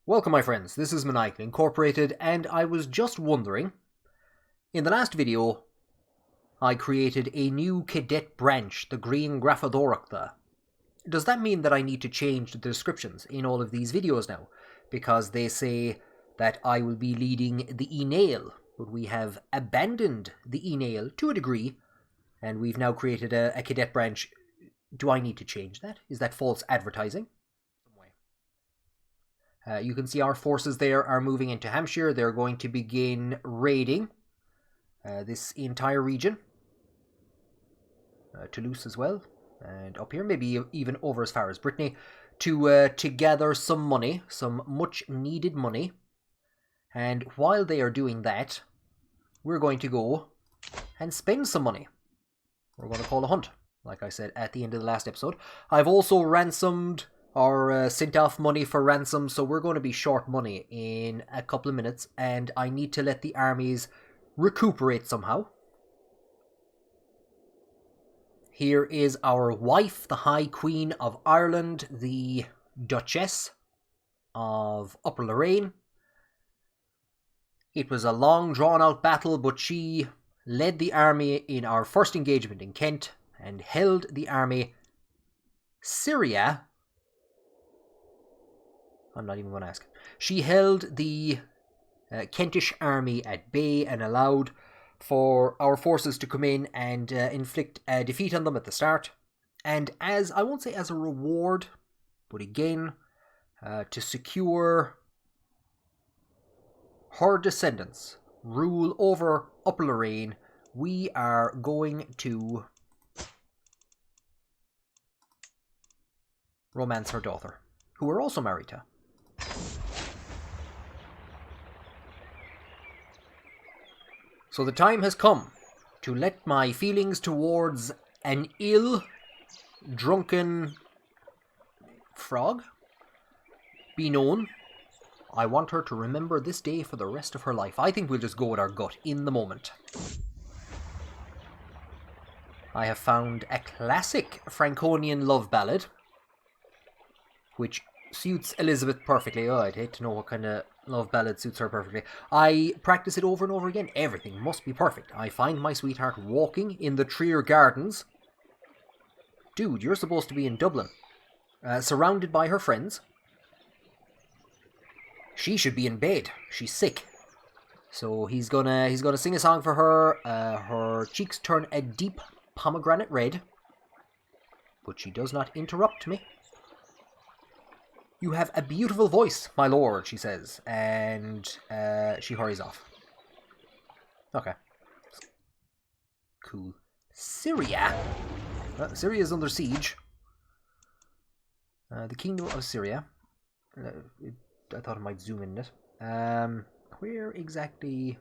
Welcome my friends, this is Maniacal Incorporated, and I was just wondering, in the last video I created a new cadet branch, the Green Grafadorachta. Does that mean that I need to change the descriptions in all of these videos now? Because they say that I will be leading the Uí Néill, but we have abandoned the Uí Néill to a degree, and we've now created a cadet branch. Do I need to change that? Is that false advertising? You can see our forces there are moving into Hampshire. They're going to begin raiding this entire region. Toulouse as well. And up here, maybe even over as far as Brittany. To gather some money, some much needed money. And while they are doing that, we're going to go and spend some money. We're going to call a hunt, like I said at the end of the last episode. I've also ransomed or sent off money for ransom, so we're going to be short money in a couple of minutes, and I need to let the armies recuperate somehow. Here is our wife, the High Queen of Ireland, the Duchess of Upper Lorraine. It was a long drawn-out battle, but she led the army in our first engagement in Kent and held the army. Syria, I'm not even going to ask. She held the Kentish army at bay and allowed for our forces to come in and inflict a defeat on them at the start. And as, I won't say as a reward, but again, to secure her descendants rule over Upper Lorraine, we are going to romance her daughter, who we're also married to. So the time has come to let my feelings towards an ill, drunken frog be known. I want her to remember this day for the rest of her life. I think we'll just go with our gut in the moment. I have found a classic Franconian love ballad, which suits Elizabeth perfectly. Oh, I'd hate to know what kind of love ballad suits her perfectly. I practice it over and over again. Everything must be perfect. I find my sweetheart walking in the Trier Gardens. Dude, you're supposed to be in Dublin, surrounded by her friends. She should be in bed. She's sick. So he's gonna sing a song for her. Her cheeks turn a deep pomegranate red, but she does not interrupt me. You have a beautiful voice, my lord, she says, and she hurries off. Okay. Cool. Syria? Syria is under siege. The Kingdom of Syria. I thought I might zoom in it. Where exactly?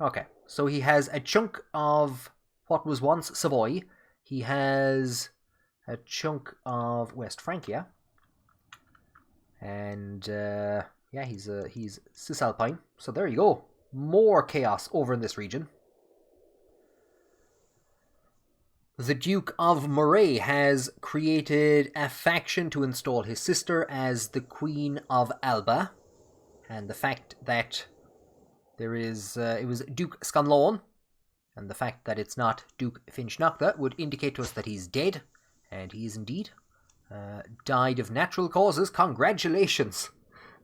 Okay, so he has a chunk of what was once Savoy. He has a chunk of West Francia, and yeah, he's Cisalpine. So there you go. More chaos over in this region. The Duke of Moray has created a faction to install his sister as the Queen of Alba, and the fact that there is it was Duke Scanlon, and the fact that it's not Duke Finchnachta would indicate to us that he's dead. And he is indeed. Died of natural causes. Congratulations.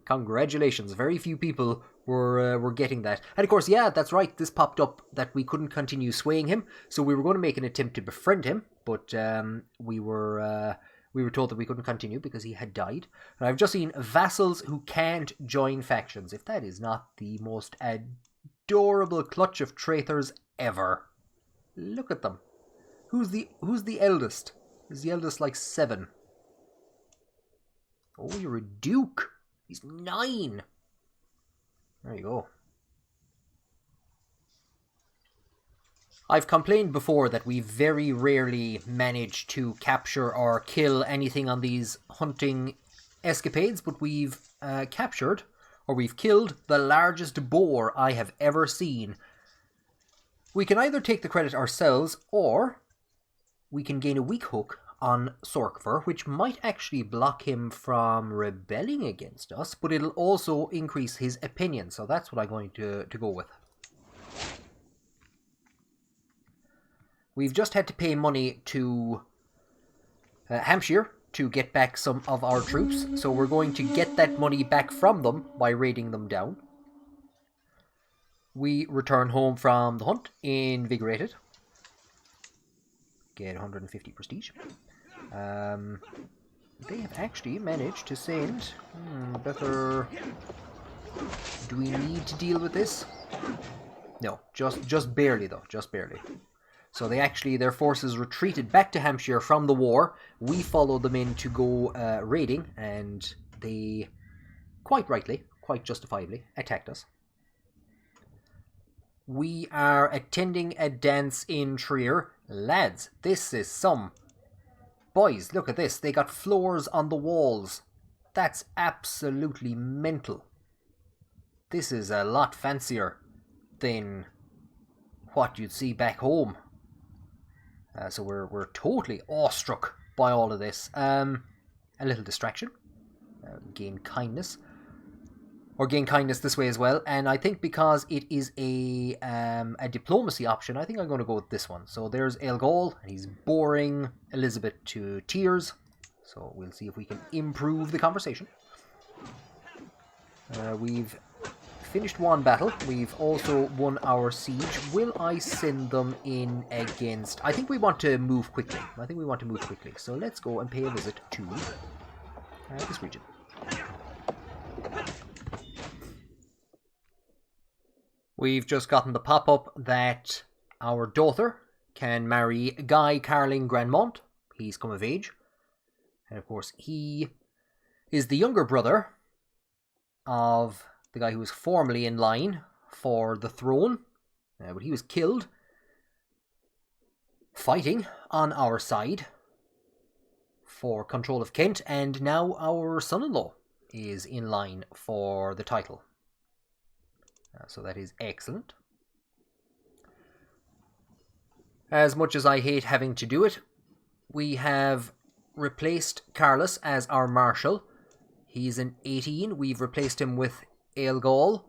Congratulations. Very few people were getting that. And of course, yeah, that's right. This popped up that we couldn't continue swaying him. So we were going to make an attempt to befriend him. But we were told that we couldn't continue because he had died. And I've just seen vassals who can't join factions. If that is not the most adorable clutch of traitors ever. Look at them. Who's the eldest? Is the eldest like 7? Oh, you're a duke. He's 9. There you go. I've complained before that we very rarely manage to capture or kill anything on these hunting escapades, but we've captured, or we've killed, the largest boar I have ever seen. We can either take the credit ourselves, or we can gain a weak hook on Sorkver, which might actually block him from rebelling against us, but it'll also increase his opinion, so that's what I'm going to go with. We've just had to pay money to Hampshire to get back some of our troops, so we're going to get that money back from them by raiding them down. We return home from the hunt invigorated. Get 150 prestige. They have actually managed to send... better... Do we need to deal with this? No, just barely though, just barely. So they actually, their forces retreated back to Hampshire from the war. We followed them in to go raiding, and they, quite rightly, quite justifiably, attacked us. We are attending a dance in Trier. Lads, this is some... Boys, look at this. They got floors on the walls. That's absolutely mental. This is a lot fancier than what you'd see back home. So we're totally awestruck by all of this. A little distraction. Gain kindness. Or gain kindness this way as well. And I think because it is a diplomacy option, I think I'm going to go with this one. So there's Eilgol, and he's boring Elizabeth to tears. So we'll see if we can improve the conversation. We've finished one battle. We've also won our siege. Will I send them in against... I think we want to move quickly. So let's go and pay a visit to this region. We've just gotten the pop-up that our daughter can marry Guy Carling Grandmont. He's come of age. And of course, he is the younger brother of the guy who was formerly in line for the throne. But he was killed fighting on our side for control of Kent. And now our son-in-law is in line for the title. So that is excellent. As much as I hate having to do it, we have replaced Carlos as our marshal. He's an 18. We've replaced him with Eilgol,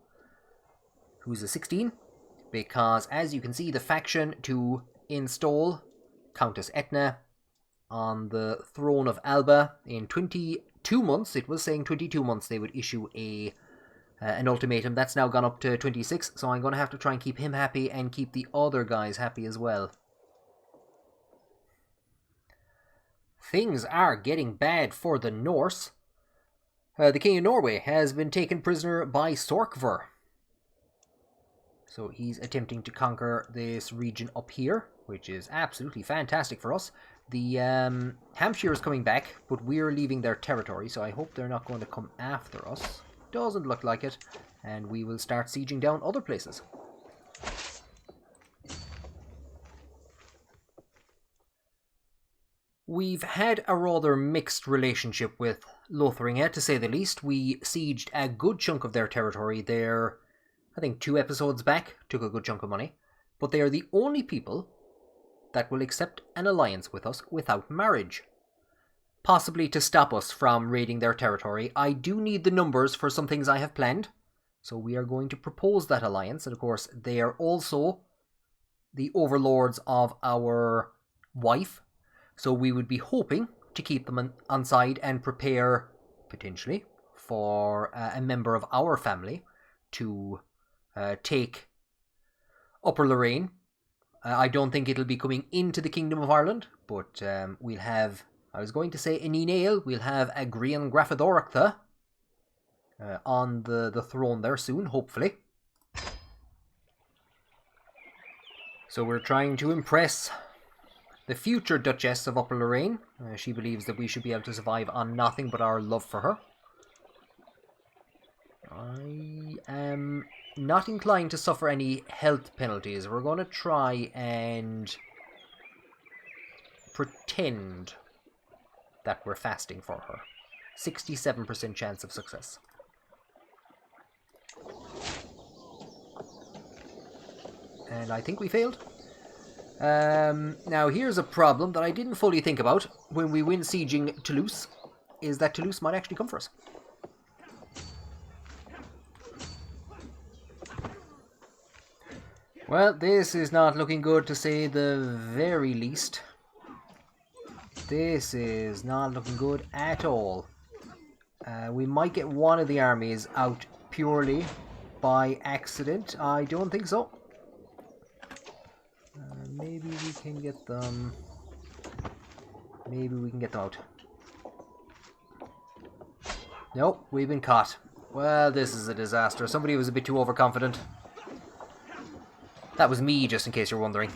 who's a 16. Because, as you can see, the faction to install Countess Etna on the throne of Alba in 22 months, it was saying 22 months they would issue an ultimatum. That's now gone up to 26, so I'm going to have to try and keep him happy and keep the other guys happy as well. Things are getting bad for the Norse. The King of Norway has been taken prisoner by Sorkver. So he's attempting to conquer this region up here, which is absolutely fantastic for us. The Hampshire is coming back, but we're leaving their territory, so I hope they're not going to come after us. Doesn't look like it, and we will start sieging down other places. We've had a rather mixed relationship with Lothringia, to say the least. We sieged a good chunk of their territory there, I think 2 episodes back, took a good chunk of money, but they are the only people that will accept an alliance with us without marriage. Possibly to stop us from raiding their territory. I do need the numbers for some things I have planned, so we are going to propose that alliance. And of course, they are also the overlords of our wife, so we would be hoping to keep them on side and prepare, potentially, for a member of our family to take Upper Lorraine. I don't think it'll be coming into the Kingdom of Ireland, but we'll have... I was going to say in Uí Néill, we'll have a Grian Grafadorachta on the throne there soon, hopefully. So we're trying to impress the future Duchess of Upper Lorraine. She believes that we should be able to survive on nothing but our love for her. I am not inclined to suffer any health penalties. We're going to try and pretend that we're fasting for her. 67% chance of success. And I think we failed. Now here's a problem that I didn't fully think about. when we win sieging Toulouse is that Toulouse might actually come for us. Well, this is not looking good to say the very least. This is not looking good at all. We might get one of the armies out purely by accident. I don't think so. Maybe we can get them... Maybe we can get them out. Nope, we've been caught. Well, this is a disaster. Somebody was a bit too overconfident. That was me, just in case you're wondering.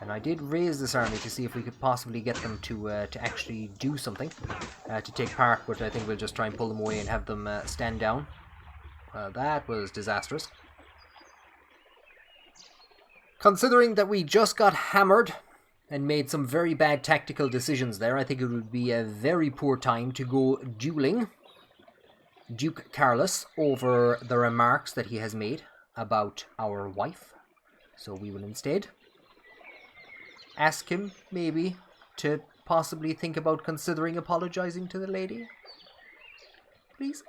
And I did raise this army to see if we could possibly get them to actually do something, to take part, but I think we'll just try and pull them away and have them stand down. That was disastrous. Considering that we just got hammered and made some very bad tactical decisions there, I think it would be a very poor time to go dueling Duke Carlos over the remarks that he has made about our wife. So we will instead ask him, maybe, to possibly think about considering apologizing to the lady. Please.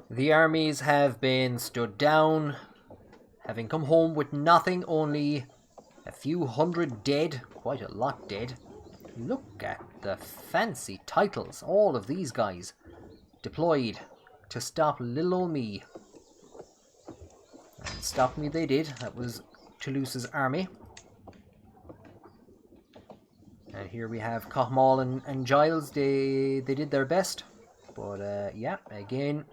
The armies have been stood down, having come home with nothing, only a few hundred dead, quite a lot dead. Look at the fancy titles, all of these guys deployed to stop little old me. And stop me they did. That was Toulouse's army. And here we have Kohmal and Giles. They did their best. But yeah, again,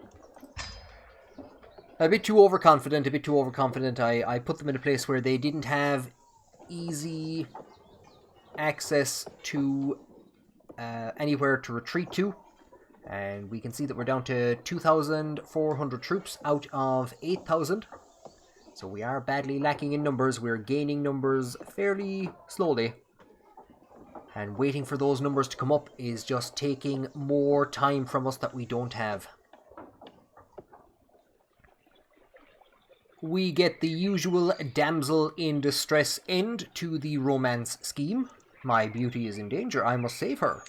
a bit too overconfident, I put them in a place where they didn't have easy access to anywhere to retreat to. And we can see that we're down to 2,400 troops out of 8,000. So we are badly lacking in numbers. We're gaining numbers fairly slowly. And waiting for those numbers to come up is just taking more time from us that we don't have. We get the usual damsel in distress end to the romance scheme. My beauty is in danger. I must save her.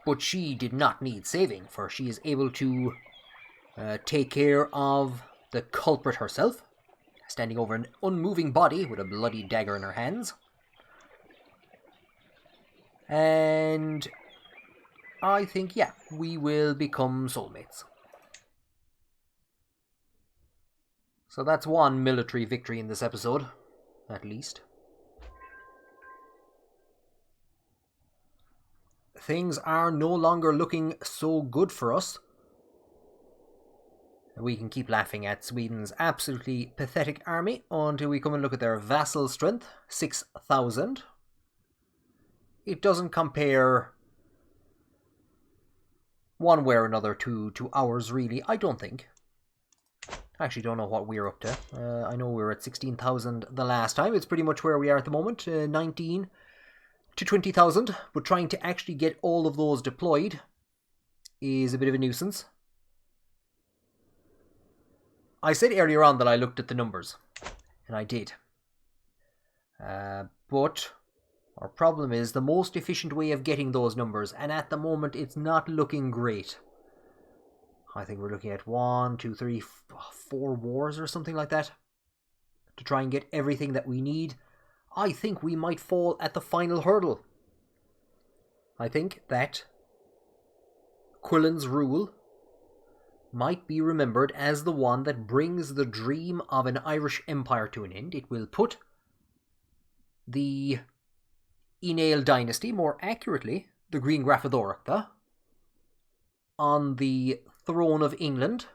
But she did not need saving, for she is able to take care of the culprit herself, standing over an unmoving body with a bloody dagger in her hands. And I think, yeah, we will become soulmates. So that's one military victory in this episode, at least. Things are no longer looking so good for us. We can keep laughing at Sweden's absolutely pathetic army until we come and look at their vassal strength, 6,000. It doesn't compare one way or another to ours, really, I don't think. I actually don't know what we're up to. I know we were at 16,000 the last time. It's pretty much where we are at the moment, 19 to 20,000, but trying to actually get all of those deployed is a bit of a nuisance. I said earlier on that I looked at the numbers, and I did. But our problem is the most efficient way of getting those numbers, and at the moment it's not looking great. I think we're looking at 1, 2, 3, 4 wars or something like that to try and get everything that we need. I think we might fall at the final hurdle. I think that Cuilén's rule might be remembered as the one that brings the dream of an Irish empire to an end. It will put the Uí Néill dynasty, more accurately, the Green Grafadorachta, on the throne of England.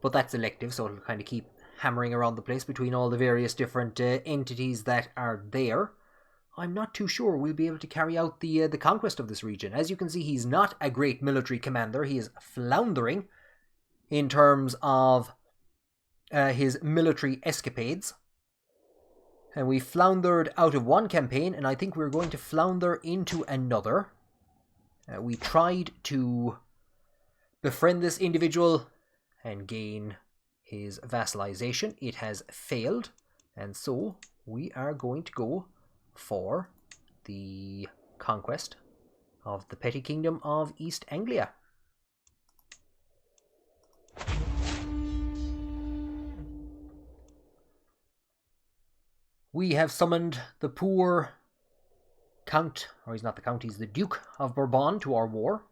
But that's elective, so it'll kind of keep hammering around the place between all the various different entities that are there. I'm not too sure we'll be able to carry out the conquest of this region. As you can see, he's not a great military commander. He is floundering in terms of his military escapades. And we floundered out of one campaign, and I think we're going to flounder into another. We tried to befriend this individual and gain his vassalization. It has failed, and so we are going to go for the conquest of the petty kingdom of East Anglia. We have summoned the poor Count, or he's not the Count, he's the Duke of Bourbon to our war.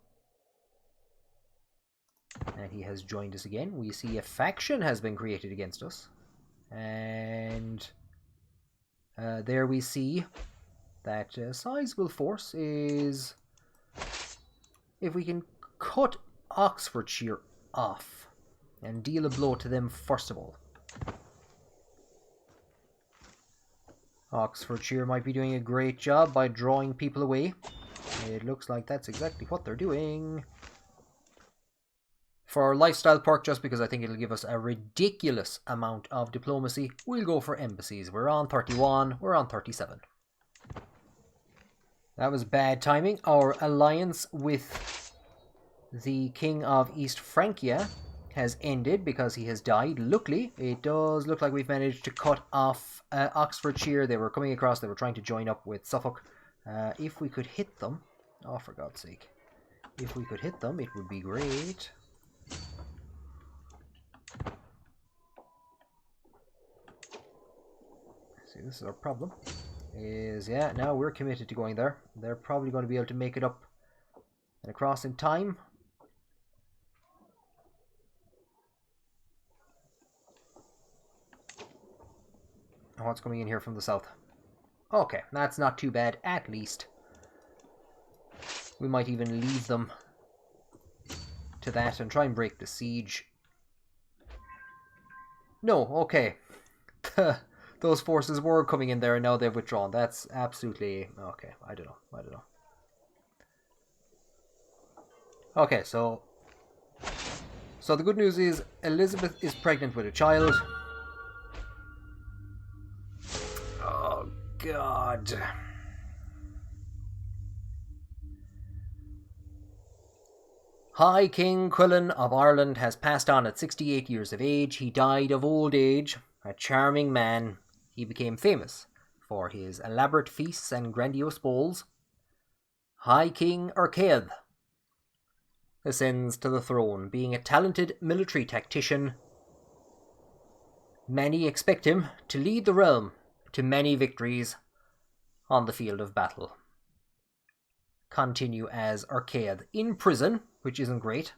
And he has joined us again. We see a faction has been created against us. And there we see that sizable force is... If we can cut Oxfordshire off and deal a blow to them first of all. Oxfordshire might be doing a great job by drawing people away. It looks like that's exactly what they're doing. For our lifestyle perk, just because I think it'll give us a ridiculous amount of diplomacy, we'll go for embassies. We're on 31, we're on 37. That was bad timing. Our alliance with the King of East Francia has ended because he has died. Luckily, it does look like we've managed to cut off Oxfordshire. They were coming across, they were trying to join up with Suffolk. If we could hit them, oh for God's sake, if we could hit them, it would be great. See, this is our problem. Yeah, now we're committed to going there. They're probably going to be able to make it up and across in time. What's coming in here from the south? Okay, that's not too bad, at least. We might even leave them to that and try and break the siege. No, okay. Those forces were coming in there and now they've withdrawn. That's absolutely... okay, I don't know. Okay, so the good news is Elizabeth is pregnant with a child. Oh, God. High King Cuilén of Ireland has passed on at 68 years of age. He died of old age, a charming man. He became famous for his elaborate feasts and grandiose balls. High King Urquaid ascends to the throne, being a talented military tactician. Many expect him to lead the realm to many victories on the field of battle. Continue as Urquaid in prison, which isn't great.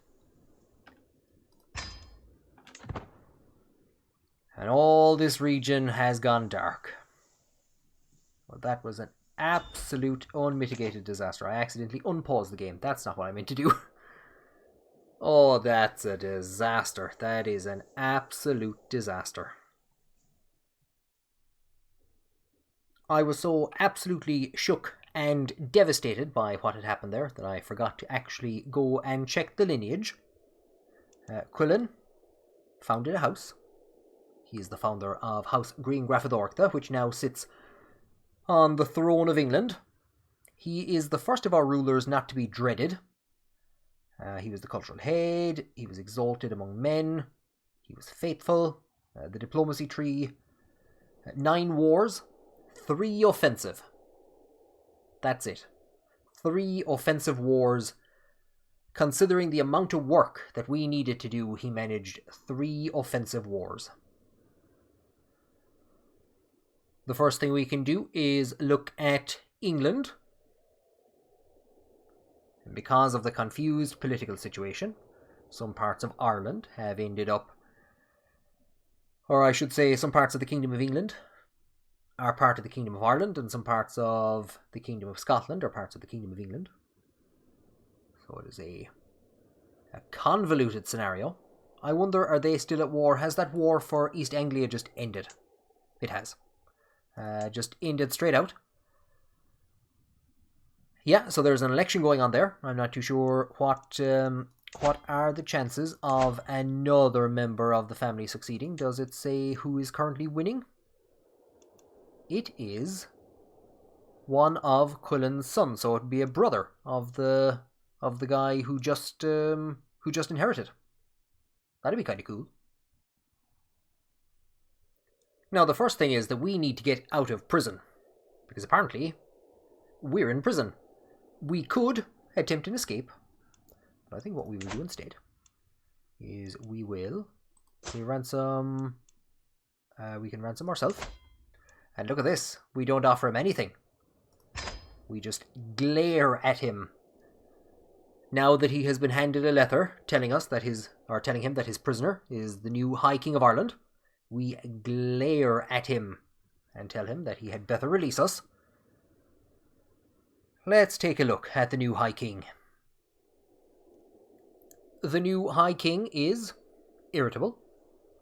And all this region has gone dark. Well, that was an absolute unmitigated disaster. I accidentally unpaused the game. That's not what I meant to do. Oh, that's a disaster. That is an absolute disaster. I was so absolutely shook and devastated by what had happened there that I forgot to actually go and check the lineage. Cuilén founded a house. He is the founder of House Green Graffadorta, which now sits on the throne of England. He is the first of our rulers not to be dreaded. He was the cultural head. He was exalted among men. He was faithful. The diplomacy tree. 9 wars. 3 offensive. That's it. 3 offensive wars. Considering the amount of work that we needed to do, he managed 3 offensive wars. The first thing we can do is look at England. And because of the confused political situation, some parts of Ireland have ended up, or I should say some parts of the Kingdom of England are part of the Kingdom of Ireland, and some parts of the Kingdom of Scotland are parts of the Kingdom of England. So it is a convoluted scenario. I wonder, are they still at war? Has that war for East Anglia just ended? It has. Just ended straight out. Yeah, so there's an election going on there. I'm not too sure what are the chances of another member of the family succeeding. Does it say who is currently winning? It is one of Cuilén's sons, so it'd be a brother of the guy who just inherited. That'd be kind of cool. Now, the first thing is that we need to get out of prison, because apparently we're in prison. We could attempt an escape, but I think what we will do instead is we ransom. We can ransom ourselves. And look at this. We don't offer him anything. We just glare at him. Now that he has been handed a letter telling him that his prisoner is the new High King of Ireland, we glare at him and tell him that he had better release us. Let's take a look at the new High King. The new High King is irritable.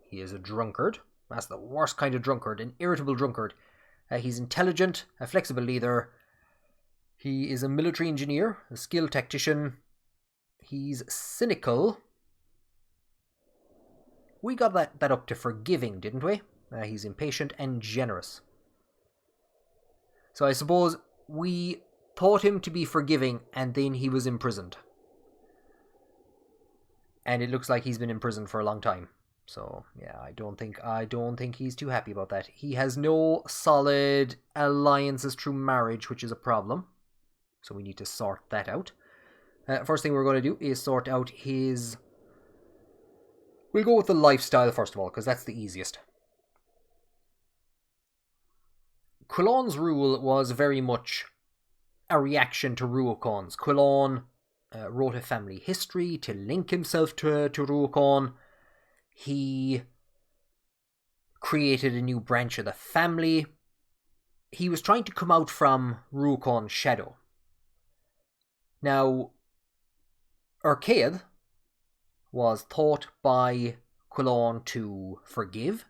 He is a drunkard. That's the worst kind of drunkard, an irritable drunkard. He's intelligent, a flexible leader. He is a military engineer, a skilled tactician. He's cynical. We got that up to forgiving, didn't we? He's impatient and generous. So I suppose we taught him to be forgiving, and then he was imprisoned. And it looks like he's been imprisoned for a long time. So yeah, I don't think he's too happy about that. He has no solid alliances through marriage, which is a problem. So we need to sort that out. First thing we're going to do is sort out his... We'll go with the lifestyle first of all, because that's the easiest. Cuilén's rule was very much a reaction to Ruacán's. Cuilén wrote a family history to link himself to Ruacán. He created a new branch of the family. He was trying to come out from Ruacán's shadow. Now, Urquaid was taught by Cuilén to forgive,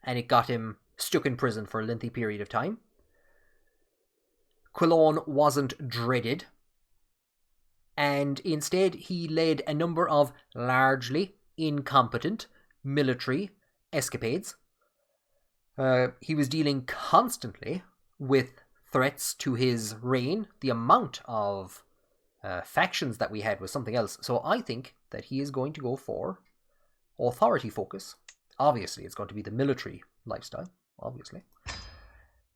and it got him stuck in prison for a lengthy period of time. Cuilén wasn't dreaded, and instead he led a number of largely incompetent military escapades. He was dealing constantly with threats to his reign. The amount of factions that we had was something else. So I think that he is going to go for authority focus. Obviously, it's going to be the military lifestyle, obviously.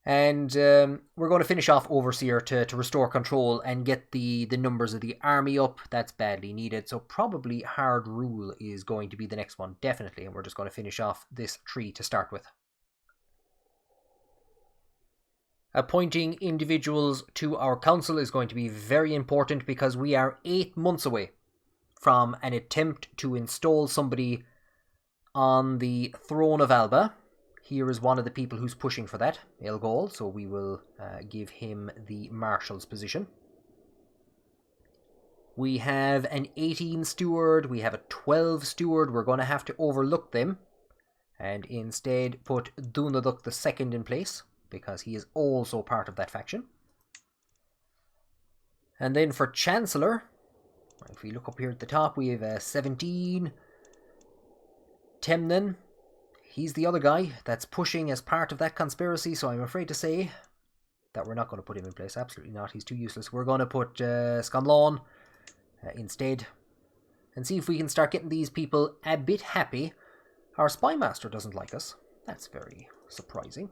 And we're going to finish off Overseer to restore control and get the numbers of the army up. That's badly needed. So probably Hard Rule is going to be the next one, definitely. And we're just going to finish off this tree to start with. Appointing individuals to our council is going to be very important because we are 8 months away from an attempt to install somebody on the throne of Alba. Here is one of the people who's pushing for that, Elgol, so we will give him the marshal's position. We have an 18 steward, we have a 12 steward. We're going to have to overlook them and instead put Dunaduk II in place, because he is also part of that faction. And then for Chancellor, if we look up here at the top, we have 17. Temnen, he's the other guy that's pushing as part of that conspiracy, so I'm afraid to say that we're not going to put him in place. Absolutely not, he's too useless. We're going to put Scanlon instead, and see if we can start getting these people a bit happy. Our Spymaster doesn't like us. That's very surprising.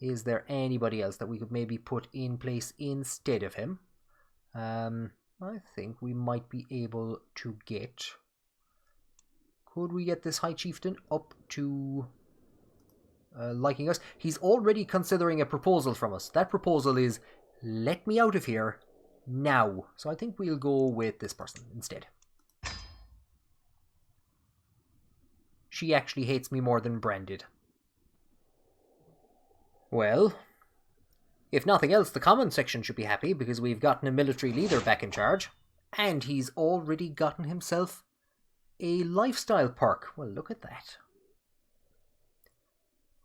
Is there anybody else that we could maybe put in place instead of him? I think we might be able to get... Could we get this High Chieftain up to liking us? He's already considering a proposal from us. That proposal is, let me out of here now. So I think we'll go with this person instead. She actually hates me more than Bran did. Well, if nothing else, the comment section should be happy because we've gotten a military leader back in charge. And he's already gotten himself a lifestyle perk. Well, look at that.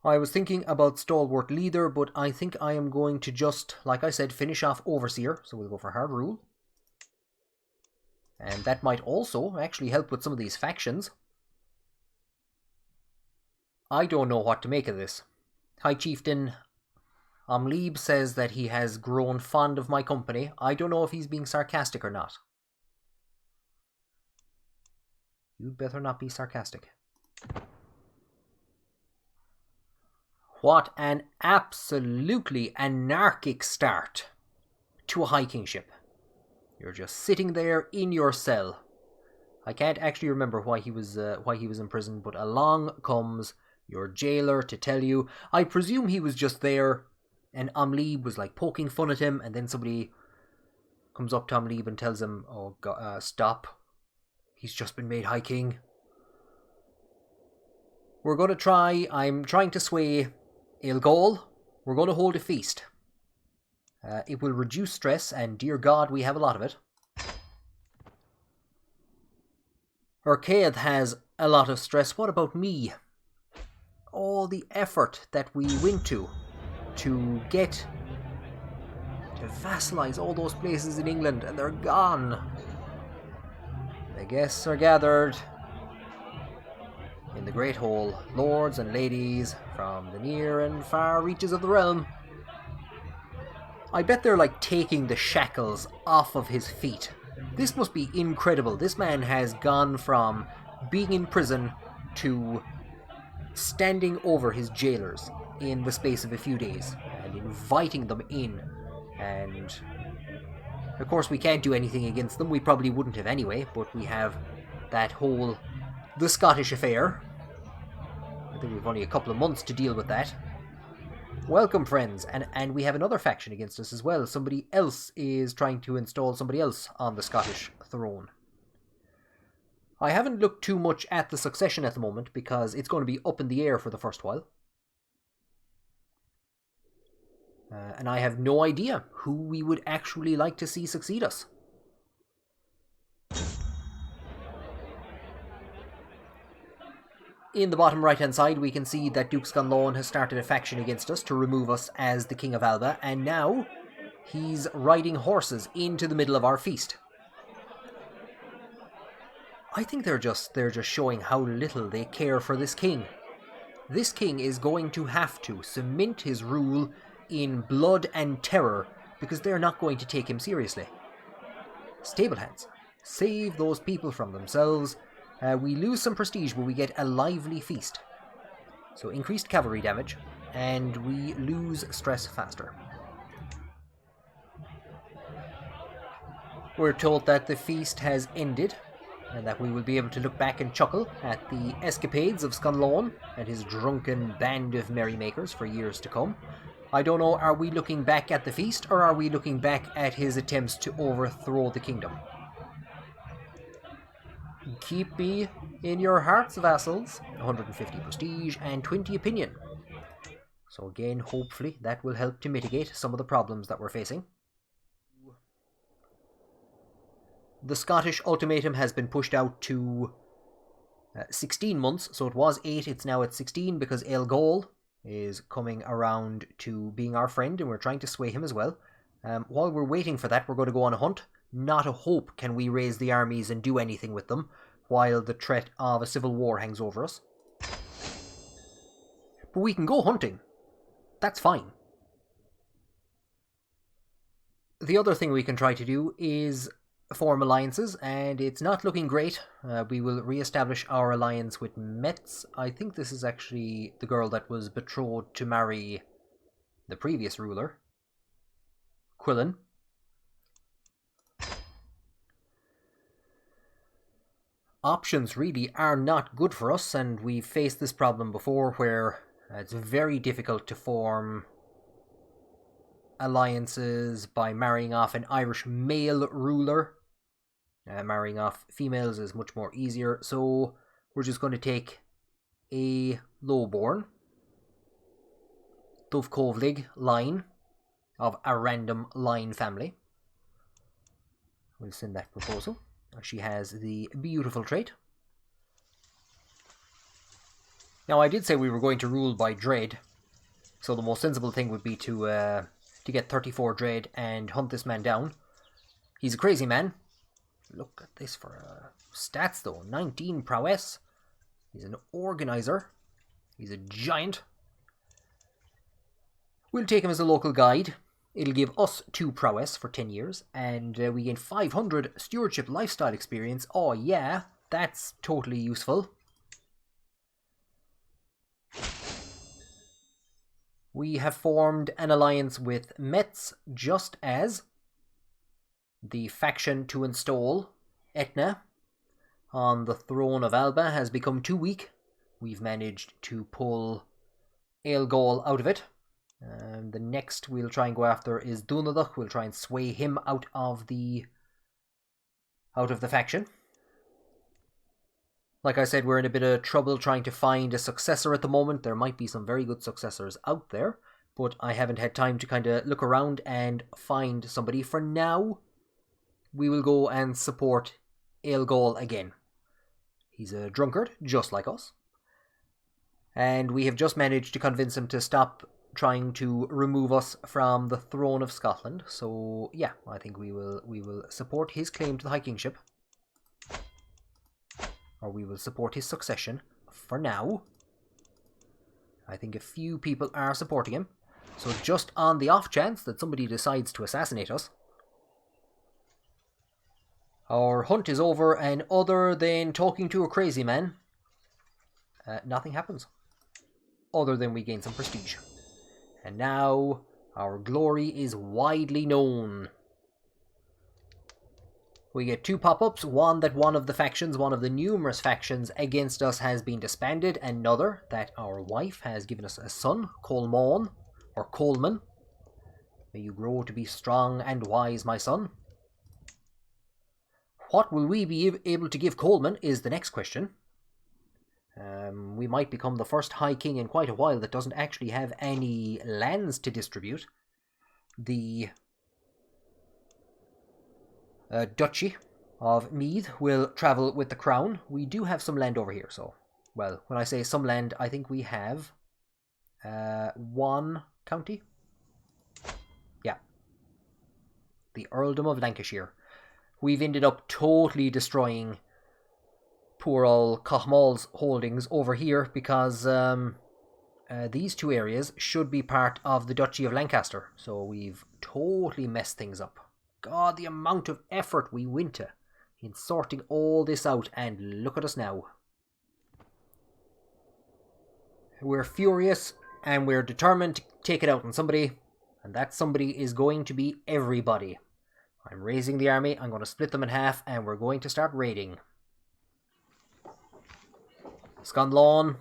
I was thinking about Stalwart Leader, but I think I am going to just, like I said, finish off Overseer. So we'll go for Hard Rule. And that might also actually help with some of these factions. I don't know what to make of this. High Chieftain Amlib says that he has grown fond of my company. I don't know if he's being sarcastic or not. You'd better not be sarcastic. What an absolutely anarchic start to a high kingship. You're just sitting there in your cell. I can't actually remember why he was in prison, but along comes your jailer to tell you. I presume he was just there, and Amlib was like poking fun at him, and then somebody comes up to Amlib and tells him, "Oh God, stop! He's just been made High King." We're going to try. I'm trying to sway Eilgol. We're going to hold a feast. It will reduce stress, and dear God, we have a lot of it. Urcaid has a lot of stress. What about me? All the effort that we went to get to vassalize all those places in England, and they're gone. The guests are gathered in the Great Hall, lords and ladies from the near and far reaches of the realm. I bet they're like taking the shackles off of his feet. This must be incredible. This man has gone from being in prison to standing over his jailers in the space of a few days and inviting them in. And of course we can't do anything against them. We probably wouldn't have anyway, but we have that whole the Scottish affair. I think we've only a couple of months to deal with that. Welcome, friends, and we have another faction against us as well. Somebody else is trying to install somebody else on the Scottish throne. I haven't looked too much at the succession at the moment because it's going to be up in the air for the first while. And I have no idea who we would actually like to see succeed us. In the bottom right hand side we can see that Duke Scanlon has started a faction against us to remove us as the King of Alba, and now he's riding horses into the middle of our feast. I think they're just showing how little they care for this king. This king is going to have to cement his rule in blood and terror because they're not going to take him seriously. Stablehands, save those people from themselves. We lose some prestige, but we get a lively feast. So increased cavalry damage, and we lose stress faster. We're told that the feast has ended, and that we will be able to look back and chuckle at the escapades of Scanlon and his drunken band of merrymakers for years to come. I don't know, are we looking back at the feast, or are we looking back at his attempts to overthrow the kingdom? Keep me in your hearts, vassals. 150 prestige and 20 opinion. So again, hopefully that will help to mitigate some of the problems that we're facing. The Scottish ultimatum has been pushed out to 16 months, so it was 8, it's now at 16 because Eilgol is coming around to being our friend and we're trying to sway him as well. While we're waiting for that, we're going to go on a hunt. Not a hope can we raise the armies and do anything with them while the threat of a civil war hangs over us. But we can go hunting. That's fine. The other thing we can try to do is form alliances, and it's not looking great. We will re-establish our alliance with Metz. I think this is actually the girl that was betrothed to marry the previous ruler, Cuilén. Options really are not good for us, and we've faced this problem before where it's very difficult to form alliances by marrying off an Irish male ruler. Marrying off females is much more easier, so we're just going to take a lowborn Dovkovlig line of a random line family. We'll send that proposal. She has the beautiful trait. Now, I did say we were going to rule by dread, so the most sensible thing would be to get 34 dread and hunt this man down. He's a crazy man. Look at this for stats though. 19 prowess. He's an organizer. He's a giant. We'll take him as a local guide. It'll give us 2 prowess for 10 years, and we gain 500 stewardship lifestyle experience. Oh yeah, that's totally useful. We have formed an alliance with Metz, just as the faction to install Etna on the throne of Alba has become too weak. We've managed to pull Eilgol out of it. The next we'll try and go after is Dúnadach. We'll try and sway him out of the faction. Like I said, we're in a bit of trouble trying to find a successor at the moment. There might be some very good successors out there, but I haven't had time to kind of look around and find somebody. For now, we will go and support Eilgol again. He's a drunkard, just like us. And we have just managed to convince him to stop trying to remove us from the throne of Scotland. So yeah, I think we will support his claim to the High Kingship. Or we will support his succession for now. I think a few people are supporting him. So just on the off chance that somebody decides to assassinate us, our hunt is over, and other than talking to a crazy man, nothing happens. Other than we gain some prestige. And now our glory is widely known. We get 2 pop-ups, one that one of the numerous factions against us has been disbanded, another that our wife has given us a son, Coleman, or Coleman. May you grow to be strong and wise, my son. What will we be able to give Coleman is the next question. We might become the first High King in quite a while that doesn't actually have any lands to distribute. The Duchy of Meath will travel with the crown. We do have some land over here, so, well, when I say some land, I think we have 1 county. Yeah. The Earldom of Lancashire. We've ended up totally destroying poor old Cochmal's holdings over here because these 2 areas should be part of the Duchy of Lancaster. So we've totally messed things up. God, the amount of effort we went to in sorting all this out, and look at us now. We're furious and we're determined to take it out on somebody, and that somebody is going to be everybody. I'm raising the army, I'm going to split them in half, and we're going to start raiding. Scanlon,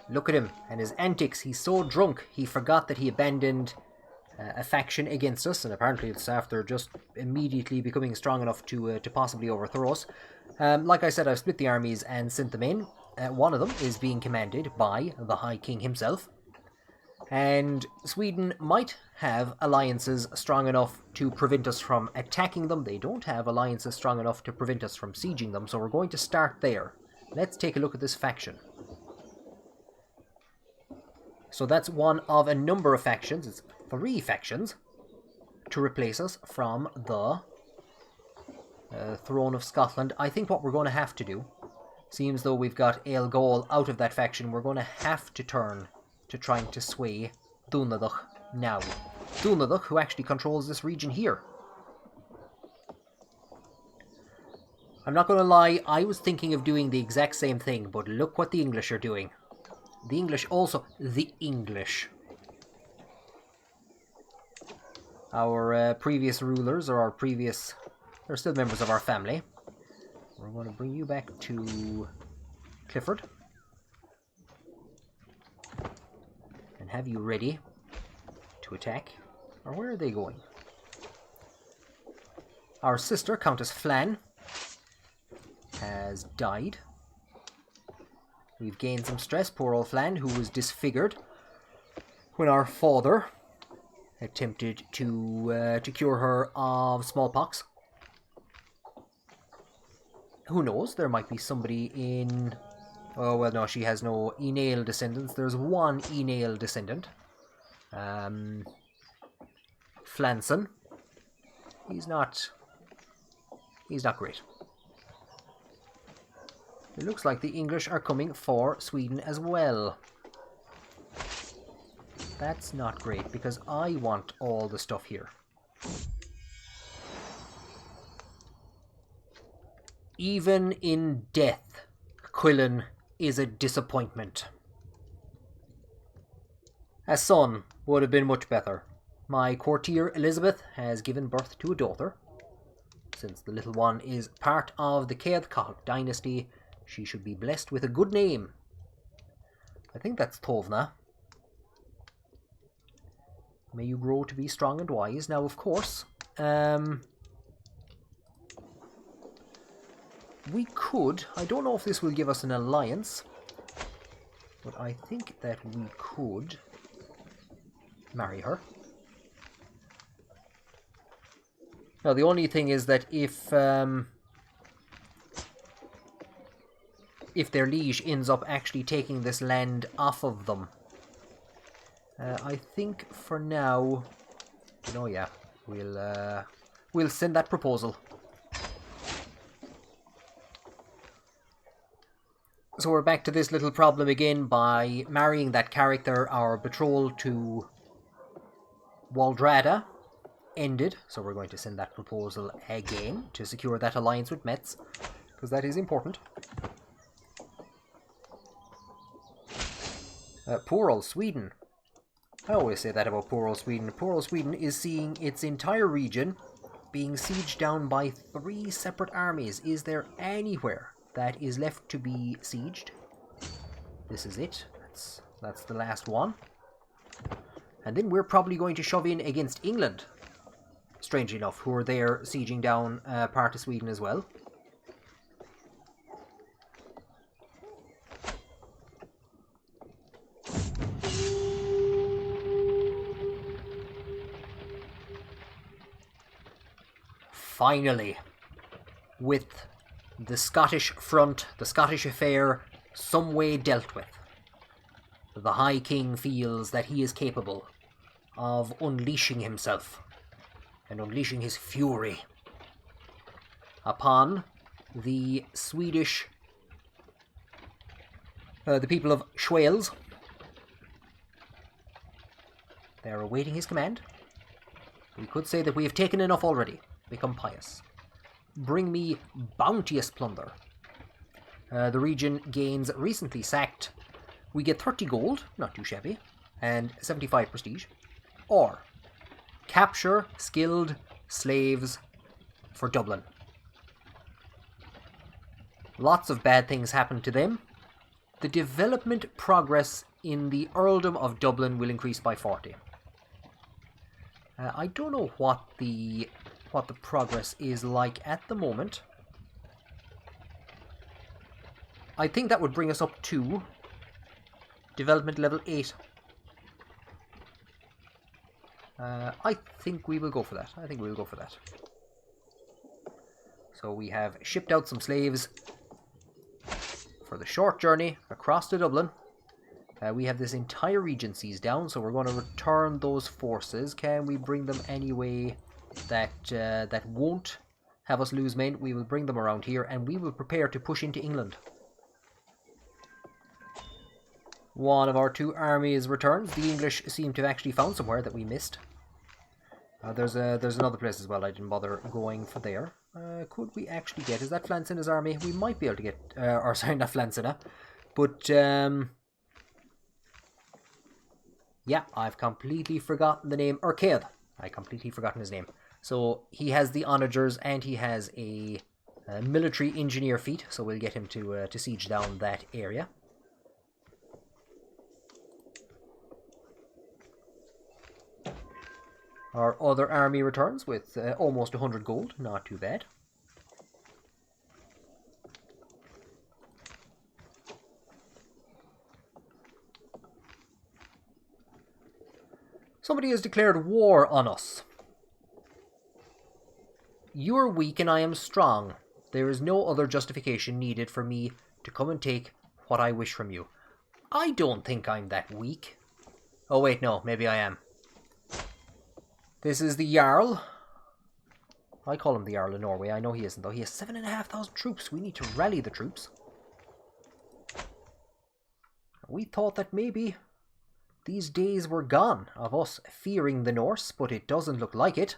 look at him and his antics. He's so drunk he forgot that he abandoned a faction against us, and apparently it's after just immediately becoming strong enough to possibly overthrow us. Like I said, I've split the armies and sent them in. One of them is being commanded by the High King himself, and Sweden might have alliances strong enough to prevent us from attacking them. They don't have alliances strong enough to prevent us from sieging them, so we're going to start there. Let's take a look at this faction. So that's one of a number of factions. It's 3 factions to replace us from the throne of Scotland. I think what we're going to have to do, seems though we've got Eilgol out of that faction, we're going to have to turn to trying to sway Dúnadach now. Dúnadach, who actually controls this region here. I'm not going to lie, I was thinking of doing the exact same thing, but look what the English are doing. The English also... The English. Our previous rulers, or our previous... They're still members of our family. We're going to bring you back to Clifford. And have you ready to attack. Or where are they going? Our sister, Countess Flann, has died. We've gained some stress. Poor old Flann, who was disfigured when our father attempted to cure her of smallpox. Who knows? There might be somebody in... Oh, well, no, she has no Uí Néill descendants. There's one Uí Néill descendant. Flann Sinna. He's not great. It looks like the English are coming for Sweden as well. That's not great, because I want all the stuff here. Even in death, Cuilén is a disappointment. A son would have been much better. My courtier Elizabeth has given birth to a daughter. Since the little one is part of the Cathcart dynasty, she should be blessed with a good name. I think that's Tovna. May you grow to be strong and wise. Now, of course, we could... I don't know if this will give us an alliance, but I think that we could marry her. Now, the only thing is that if their liege ends up actually taking this land off of them, I think for now, yeah, we'll send that proposal. So we're back to this little problem again by marrying that character. Our betrothal to Waldrada ended, so we're going to send that proposal again to secure that alliance with Metz, because that is important. Poor old Sweden. I always say that about poor old Sweden. Poor old Sweden is seeing its entire region being sieged down by 3 separate armies. Is there anywhere that is left to be sieged? This is it. That's the last one. And then we're probably going to shove in against England, strangely enough, who are there sieging down part of Sweden as well. Finally, with the Scottish front, the Scottish affair, some way dealt with, the High King feels that he is capable of unleashing himself and unleashing his fury upon the Swedish, the people of Schwales. They are awaiting his command. We could say that we have taken enough already. Become pious. Bring me bounteous plunder. The region gains recently sacked. We get 30 gold, not too shabby, and 75 prestige. Or capture skilled slaves for Dublin. Lots of bad things happen to them. The development progress in the Earldom of Dublin will increase by 40. I don't know what the progress is like at the moment. I think that would bring us up to development level 8. I think we will go for that. So we have shipped out some slaves for the short journey across to Dublin. We have this entire region seized down, so we're going to return those forces. Can we bring them anyway that won't have us lose men? We will bring them around here, and we will prepare to push into England. One of our 2 armies returns. The English seem to have actually found somewhere that we missed. There's another place as well. I didn't bother going for there. Could we actually get... Is that Flann Sinna's army? We might be able to get... or sorry, not Flann Sinna. But, yeah, I've completely forgotten the name. Urquhart. I completely forgotten his name. So he has the onagers and he has a military engineer feat. So we'll get him to siege down that area. Our other army returns with almost 100 gold. Not too bad. Somebody has declared war on us. You are weak and I am strong. There is no other justification needed for me to come and take what I wish from you. I don't think I'm that weak. Oh wait, no, maybe I am. This is the Jarl. I call him the Jarl of Norway. I know he isn't, though. He has 7,500 troops. We need to rally the troops. We thought that maybe these days were gone of us fearing the Norse, but it doesn't look like it.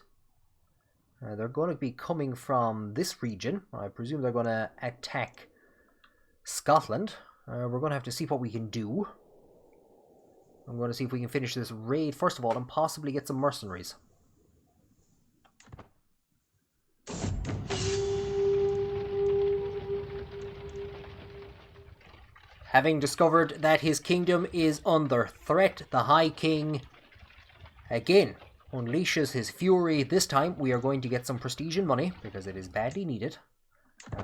They're going to be coming from this region. I presume they're going to attack Scotland. We're going to have to see what we can do. I'm going to see if we can finish this raid first of all and possibly get some mercenaries. Having discovered that his kingdom is under threat, the High King again unleashes his fury. This time we are going to get some prestige and money because it is badly needed.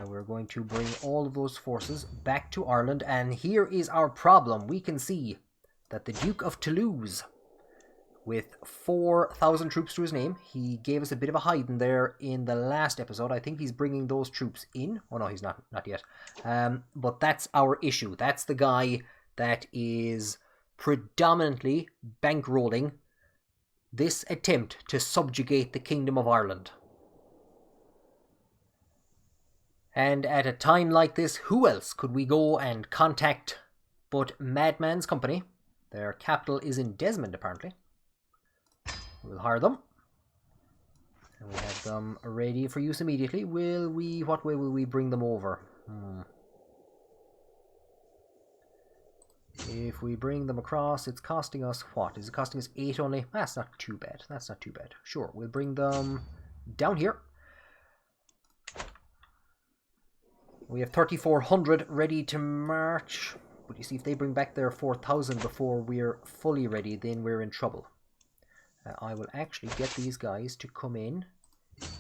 We're going to bring all of those forces back to Ireland, and here is our problem. We can see that the Duke of Toulouse, with 4,000 troops to his name, he gave us a bit of a hiding there in the last episode. I think he's bringing those troops in. Oh no, he's not yet. But that's our issue. That's the guy that is predominantly bankrolling this attempt to subjugate the Kingdom of Ireland. And at a time like this, who else could we go and contact but Madman's Company? Their capital is in Desmond, apparently. We'll hire them. And we have them ready for use immediately. What way will we bring them over? If we bring them across, it's costing us what? Is it costing us 8 only? That's not too bad. That's not too bad. Sure, we'll bring them down here. We have 3,400 ready to march. But you see, if they bring back their 4,000 before we're fully ready, then we're in trouble. I will actually get these guys to come in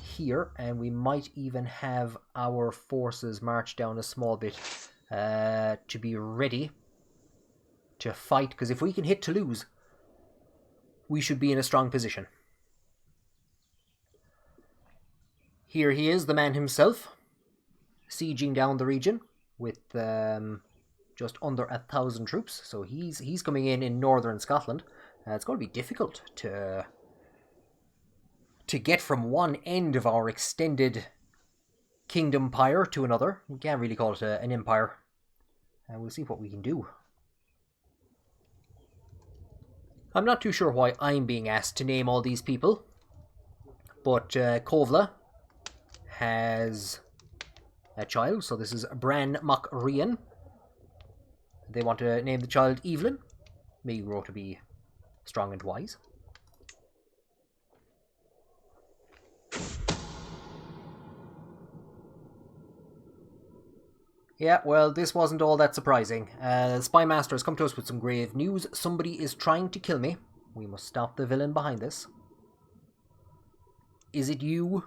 here, and we might even have our forces march down a small bit to be ready to fight, because if we can hit Toulouse, we should be in a strong position. Here he is, the man himself, sieging down the region with just under 1,000 troops. So he's coming in northern Scotland. It's going to be difficult to get from one end of our extended kingdom empire to another. You can't really call it an empire. We'll see what we can do. I'm not too sure why I'm being asked to name all these people, but Kovla has a child, so this is Bran Mac Rian. They want to name the child Evelyn. May grow to be strong and wise. Yeah, well, this wasn't all that surprising. Spy Master has come to us with some grave news. Somebody is trying to kill me. We must stop the villain behind this. Is it you?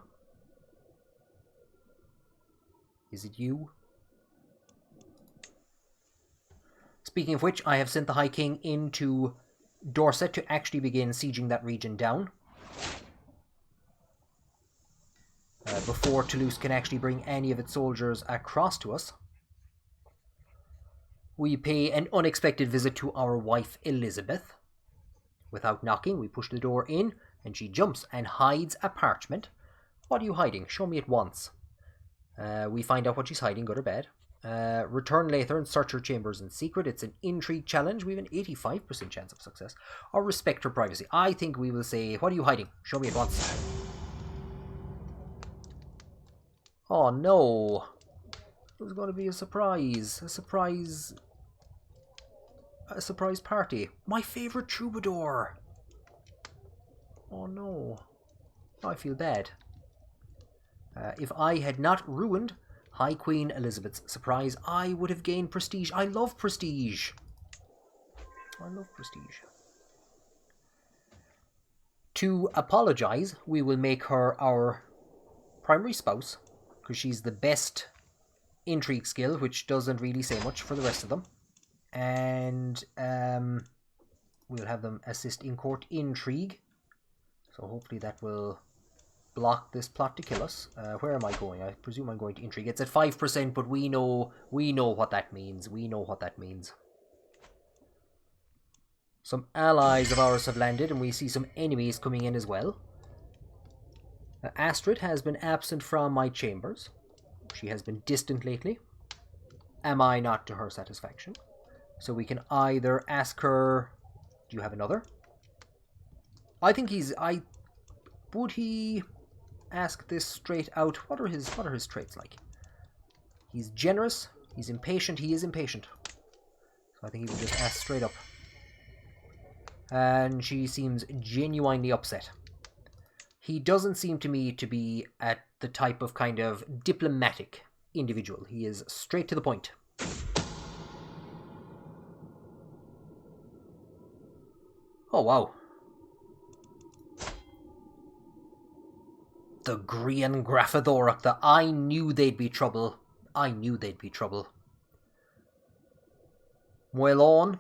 Is it you? Speaking of which, I have sent the High King into Dorset to actually begin sieging that region down. Before Toulouse can actually bring any of its soldiers across to us. We pay an unexpected visit to our wife Elizabeth. Without knocking, we push the door in, and she jumps and hides a parchment. What are you hiding? Show me at once. We find out what she's hiding, good or bad. Return later and search her chambers in secret. It's an intrigue challenge. We have an 85% chance of success. Or respect her privacy. I think we will say, what are you hiding? Show me at once. Oh no. It was going to be a surprise. A surprise party. My favorite troubadour. Oh no. I feel bad. If I had not ruined High Queen Elizabeth's surprise, I would have gained prestige. I love prestige. I love prestige. To apologize, we will make her our primary spouse, because she's the best intrigue skill, which doesn't really say much for the rest of them. And we'll have them assist in court intrigue. So hopefully that will block this plot to kill us. Where am I going? I presume I'm going to intrigue. It's at 5%, but we know what that means. We know what that means. Some allies of ours have landed, and we see some enemies coming in as well. Astrid has been absent from my chambers. She has been distant lately. Am I not to her satisfaction? So we can either ask her Do you have another? I think he's... Would he ask this straight out? What are his traits like? He's generous. He's impatient. He is impatient. So I think he would just ask straight up. And she seems genuinely upset. He doesn't seem to me to be at the type of kind of diplomatic individual. He is straight to the point. Oh, wow. The Grian Graphadorach. I knew they'd be trouble. I knew they'd be trouble. Moelon.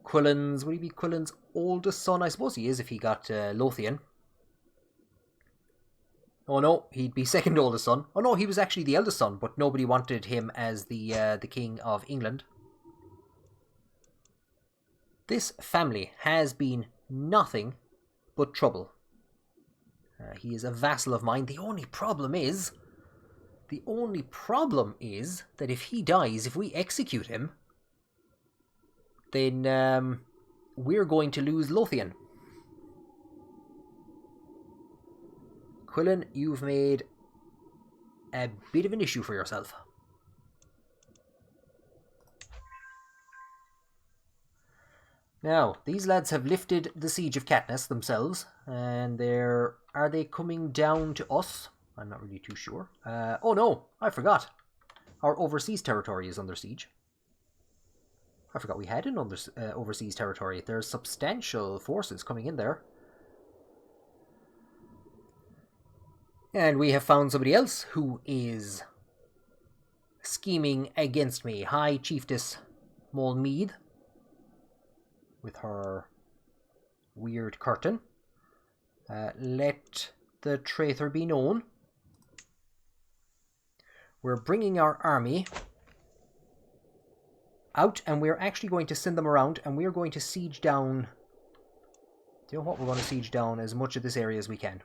Cuilén's, would he be Cuilén's oldest son? I suppose he is if he got Lothian. Oh no, he'd be second oldest son. Oh no, he was actually the eldest son, but nobody wanted him as the King of England. This family has been nothing but trouble. He is a vassal of mine. The only problem is that if he dies, if we execute him, then we're going to lose Lothian. Cuilén, you've made a bit of an issue for yourself. Now, these lads have lifted the siege of Katniss themselves, and are they coming down to us? I'm not really too sure. Oh no, I forgot. Our overseas territory is under siege. I forgot we had an overseas territory. There's substantial forces coming in there. And we have found somebody else who is scheming against me. High Chiefess Molmead, with her weird curtain. Let the traitor be known. We're bringing our army out, and we're actually going to send them around, and we're going to siege down... Do you know what? We're going to siege down as much of this area as we can.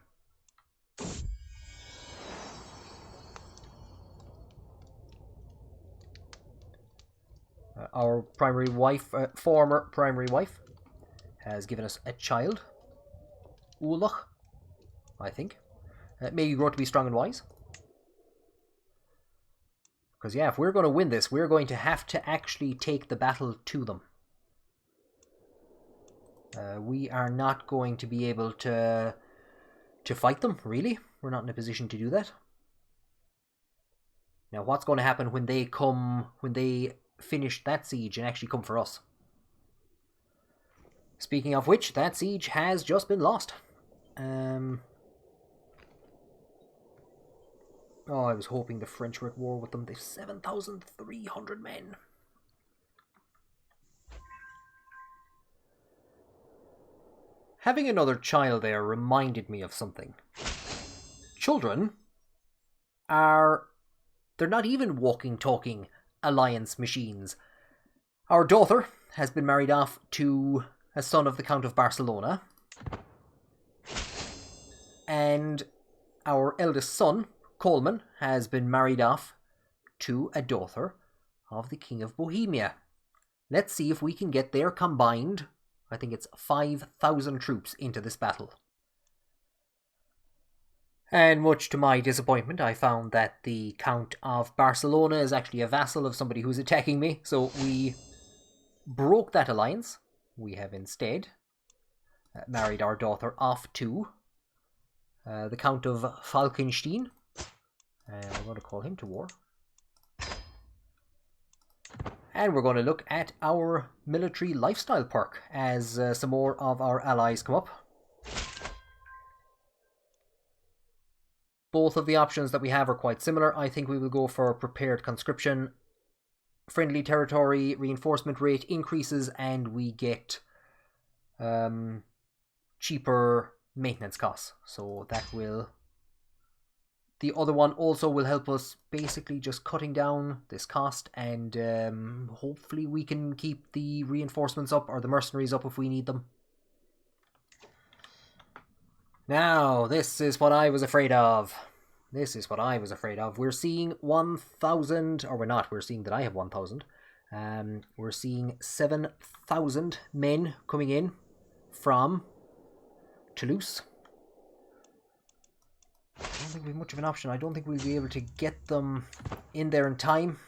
Our primary wife, former primary wife, has given us a child. Ulach, I think. May you grow to be strong and wise. Because, yeah, if we're going to win this, we're going to have to actually take the battle to them. We are not going to be able to fight them, really. We're not in a position to do that. Now, what's going to happen when they finish that siege and actually come for us? Speaking of which, that siege has just been lost. Oh, I was hoping the French were at war with them. They've 7,300 men. Having another child there reminded me of something. Children they're not even walking, talking alliance machines. Our daughter has been married off to a son of the Count of Barcelona. And our eldest son, Coleman, has been married off to a daughter of the King of Bohemia. Let's see if we can get their combined, I think it's 5,000 troops into this battle. And much to my disappointment, I found that the Count of Barcelona is actually a vassal of somebody who's attacking me, so we broke that alliance. We have instead married our daughter off to the Count of Falkenstein. I'm going to call him to war. And we're going to look at our military lifestyle perk as some more of our allies come up. Both of the options that we have are quite similar. I think we will go for prepared conscription. Friendly territory reinforcement rate increases, and we get cheaper maintenance costs. So that will... The other one also will help us basically just cutting down this cost, and hopefully we can keep the reinforcements up, or the mercenaries up if we need them. Now, this is what I was afraid of. This is what I was afraid of. We're seeing 1,000, or we're not, we're seeing that I have 1,000. We're seeing 7,000 men coming in from Toulouse. I don't think we have much of an option. I don't think we'll be able to get them in there in time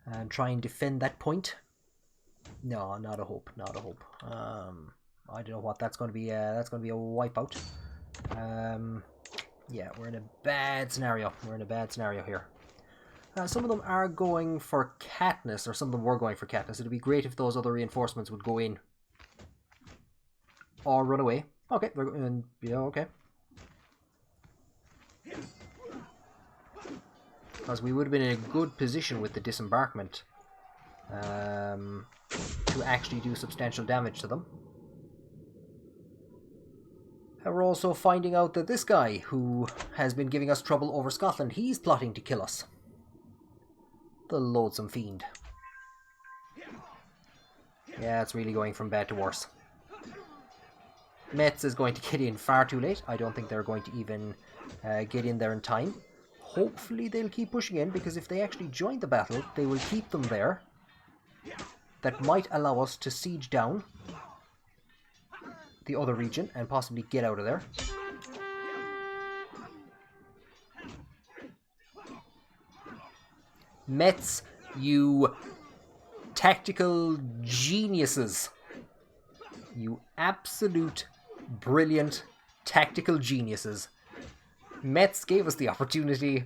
and try and defend that point. No, not a hope. Not a hope. I don't know what that's going to be. That's going to be a wipeout. Yeah, we're in a bad scenario. We're in a bad scenario here. Some of them are going for Katniss, or some of them were going for Katniss. It'd be great if those other reinforcements would go in or run away. Okay, they're going. Yeah, okay. Because we would have been in a good position with the disembarkment to actually do substantial damage to them. And we're also finding out that this guy, who has been giving us trouble over Scotland, he's plotting to kill us. The loathsome fiend. Yeah, it's really going from bad to worse. Metz is going to get in far too late. I don't think they're going to even get in there in time. Hopefully they'll keep pushing in, because if they actually join the battle, they will keep them there. That might allow us to siege down the other region and possibly get out of there. Metz, you tactical geniuses. You absolute brilliant tactical geniuses. Metz gave us the opportunity.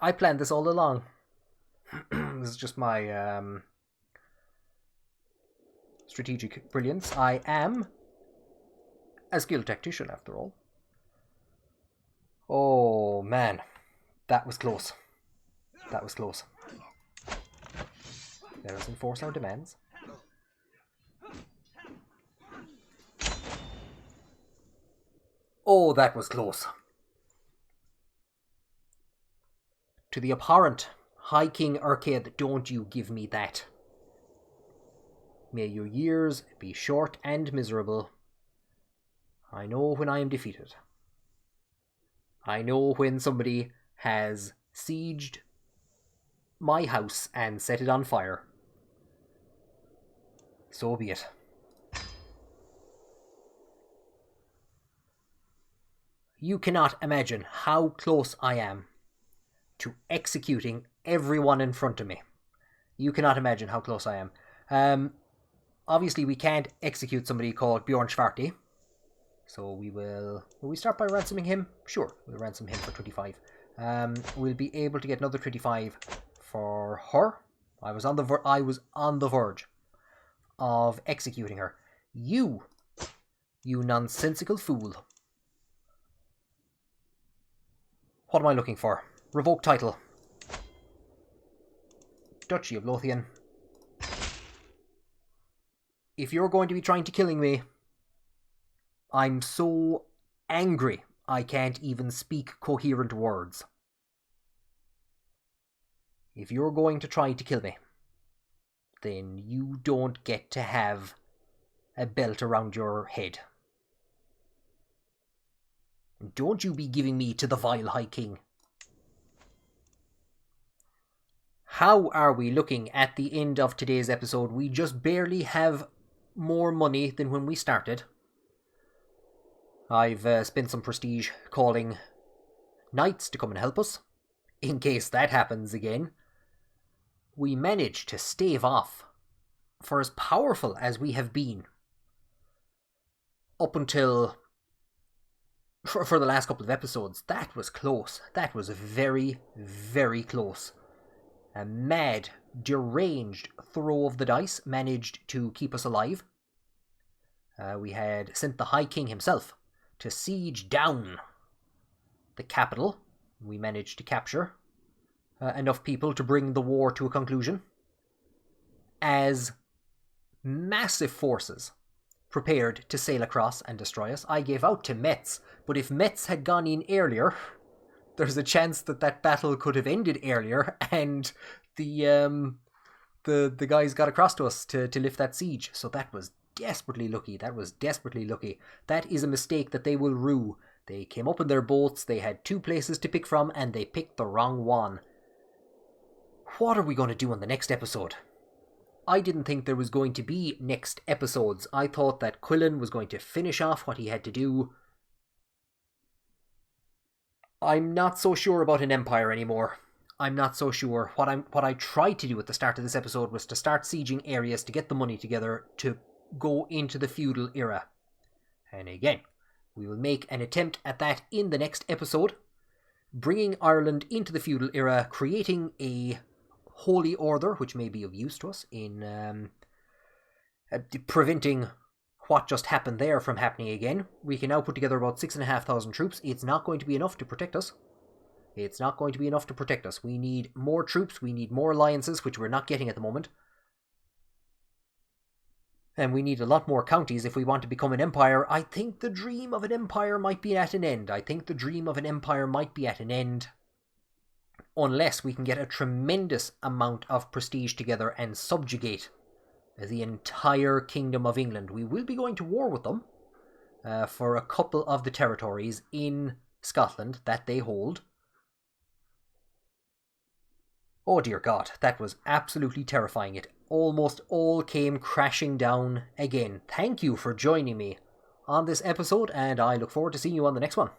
I planned this all along. This is just my strategic brilliance. I am a skilled tactician, after all. Oh, man. That was close. That was close. Let us enforce our demands. Oh, that was close. To the abhorrent High King Urquaid, don't you give me that. May your years be short and miserable. I know when I am defeated. I know when somebody has sieged my house and set it on fire. So be it. You cannot imagine how close I am to executing everyone in front of me. You cannot imagine how close I am. Obviously, we can't execute somebody called Bjorn Schwarti. So we will... Will we start by ransoming him? Sure, we'll ransom him for 25. We'll be able to get another 25 for her. I was on the verge of executing her. You nonsensical fool. What am I looking for? Revoke title. Duchy of Lothian. If you're going to be trying to killing me, I'm so angry I can't even speak coherent words. If you're going to try to kill me, then you don't get to have a belt around your head. Don't you be giving me to the vile High King. How are we looking at the end of today's episode? We just barely have more money than when we started. I've spent some prestige calling knights to come and help us, in case that happens again. We managed to stave off, for as powerful as we have been, up until... For the last couple of episodes, that was close. That was very, very close. A mad, deranged throw of the dice managed to keep us alive. We had sent the High King himself to siege down the capital. We managed to capture enough people to bring the war to a conclusion. As massive forces prepared to sail across and destroy us, I gave out to Metz, but if Metz had gone in earlier, there's a chance that that battle could have ended earlier, and the guys got across to us to lift that siege. So that was desperately lucky. That was desperately lucky. That is a mistake that they will rue. They came up in their boats, they had two places to pick from, and they picked the wrong one. what are we going to do on the next episode? I didn't think there was going to be next episodes. I thought that Cuilén was going to finish off what he had to do. I'm not so sure about an empire anymore. I'm not so sure. What I tried to do at the start of this episode was to start sieging areas to get the money together to go into the feudal era. And again, we will make an attempt at that in the next episode, bringing Ireland into the feudal era, creating a holy order, which may be of use to us in preventing what just happened there from happening again. We can now put together about 6,500 troops. It's not going to be enough to protect us. It's not going to be enough to protect us. We need more troops, we need more alliances, which we're not getting at the moment. And we need a lot more counties if we want to become an empire. I think the dream of an empire might be at an end. Unless we can get a tremendous amount of prestige together and subjugate the entire Kingdom of England. We will be going to war with them for a couple of the territories in Scotland that they hold. Oh dear God, that was absolutely terrifying. It almost all came crashing down again. Thank you for joining me on this episode, and I look forward to seeing you on the next one.